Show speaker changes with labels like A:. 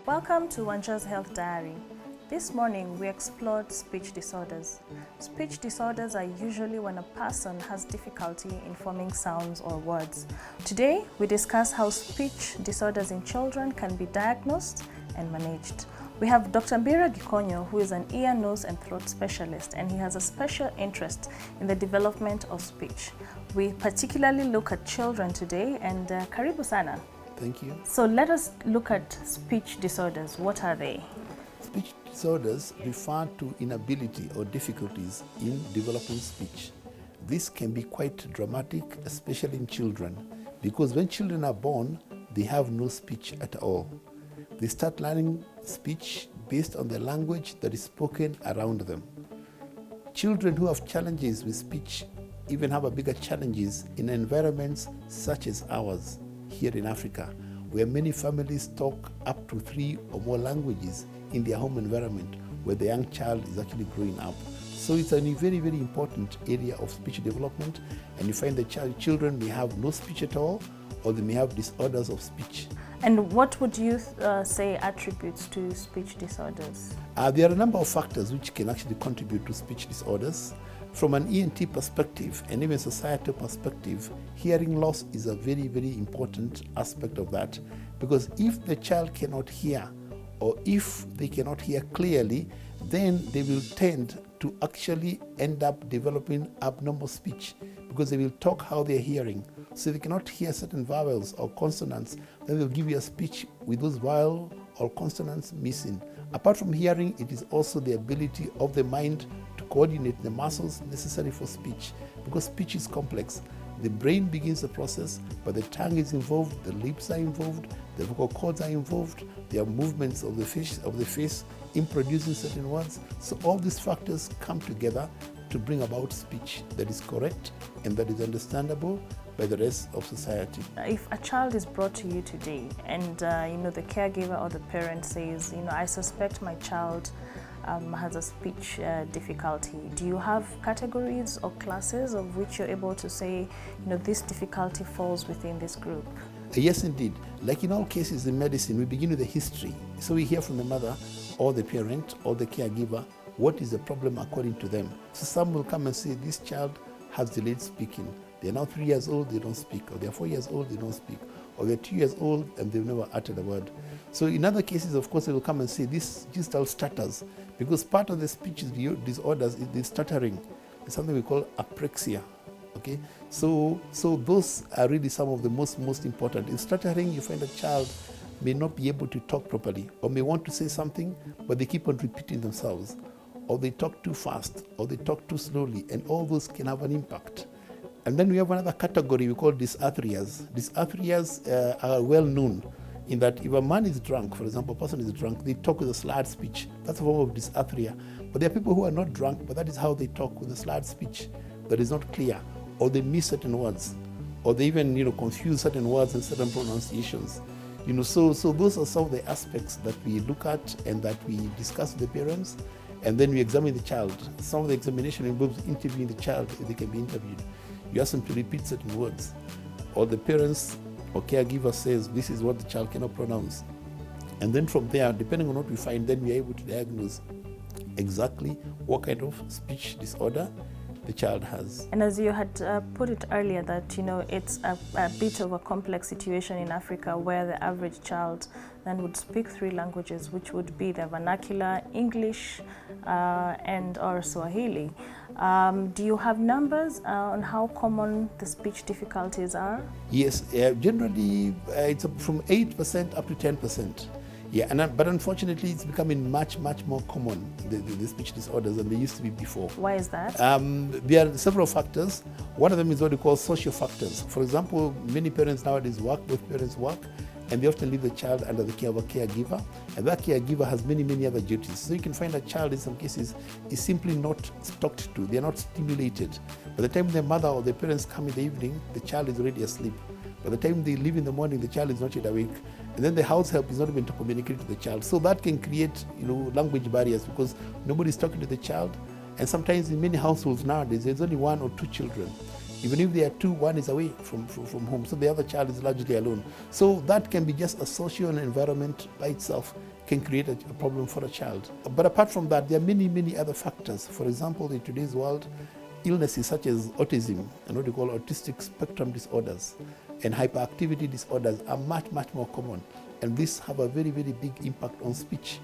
A: Welcome to Wanja's Health Diary. This morning we explored speech disorders. Speech disorders are usually when a person has difficulty in forming sounds or words. Today we discuss how speech disorders in children can be diagnosed and managed. We have Dr. Mbira Gikonyo, who is an ear, nose and throat specialist, and he has a special interest in the development of speech. We particularly look at children today, and karibu sana.
B: Thank you.
A: So let us look at speech disorders. What are they?
B: Speech disorders refer to inability or difficulties in developing speech. This can be quite dramatic, especially in children, because when children are born, they have no speech at all. They start learning speech based on the language that is spoken around them. Children who have challenges with speech even have a bigger challenges in environments such as ours here in Africa, where many families talk up to 3 or more languages in their home environment where the young child is actually growing up. So it's a very, very important area of speech development, and you find that children may have no speech at all, or they may have disorders of speech.
A: And what would you say attributes to speech disorders?
B: There are a number of factors which can actually contribute to speech disorders. From an ENT perspective and even societal perspective, hearing loss is a very, very important aspect of that, because if the child cannot hear, or if they cannot hear clearly, then they will tend to actually end up developing abnormal speech, because they will talk how they're hearing. So they cannot hear certain vowels or consonants, then they'll give you a speech with those vowels or consonants missing. Apart from hearing, it is also the ability of the mind to coordinate the muscles necessary for speech, because speech is complex. The brain begins the process, but the tongue is involved, the lips are involved, the vocal cords are involved, there are movements of the face in producing certain words. So all these factors come together to bring about speech that is correct and that is understandable by the rest of society.
A: If a child is brought to you today and the caregiver or the parent says, I suspect my child has a speech difficulty, do you have categories or classes of which you're able to say, this difficulty falls within this group?
B: Yes, indeed. Like in all cases in medicine, we begin with the history. So we hear from the mother or the parent or the caregiver, what is the problem according to them. So some will come and say, this child has delayed speaking. They're now 3 years old, they don't speak. Or they're 4 years old, they don't speak. Or they're 2 years old and they've never uttered a word. So in other cases, of course, they will come and say, this gestalt stutters. Because part of the speech disorders is the stuttering. It's something we call apraxia. Okay, so those are really some of the most important. In stuttering, you find a child may not be able to talk properly, or may want to say something, but they keep on repeating themselves, or they talk too fast, or they talk too slowly, and all those can have an impact. And then we have another category we call dysarthrias. Dysarthrias are well known in that if a man is drunk, for example, a person is drunk, they talk with a slurred speech. That's a form of dysarthria. But there are people who are not drunk, but that is how they talk, with a slurred speech that is not clear, or they miss certain words, or they even confuse certain words and certain pronunciations. So those are some of the aspects that we look at and that we discuss with the parents, and then we examine the child. Some of the examination involves interviewing the child if they can be interviewed. You ask them to repeat certain words, or the parents or caregiver says this is what the child cannot pronounce. And then from there, depending on what we find, then we are able to diagnose exactly what kind of speech disorder the child has.
A: And as you had put it earlier, that it's a bit of a complex situation in Africa, where the average child then would speak 3 languages, which would be the vernacular, English, and or Swahili. Do you have numbers on how common the speech difficulties are?
B: Yes, generally it's from 8% up to 10%. Yeah, but unfortunately, it's becoming much more common, the speech disorders, than they used to be before.
A: Why is that?
B: There are several factors. One of them is what we call social factors. For example, many parents nowadays both parents work, and they often leave the child under the care of a caregiver, and that caregiver has many other duties. So you can find a child in some cases is simply not talked to, they're not stimulated. By the time the mother or the parents come in the evening, the child is already asleep. By the time they leave in the morning, the child is not yet awake. And then the house help is not even to communicate to the child. So that can create, language barriers, because nobody's talking to the child. And sometimes in many households nowadays, there's only 1 or 2 children. Even if there are two, one is away from home, so the other child is largely alone. So that can be just a social environment by itself can create a problem for a child. But apart from that, there are many, many other factors. For example, in today's world, illnesses such as autism and what we call autistic spectrum disorders and hyperactivity disorders are much, much more common. And these have a very, very big impact on speech.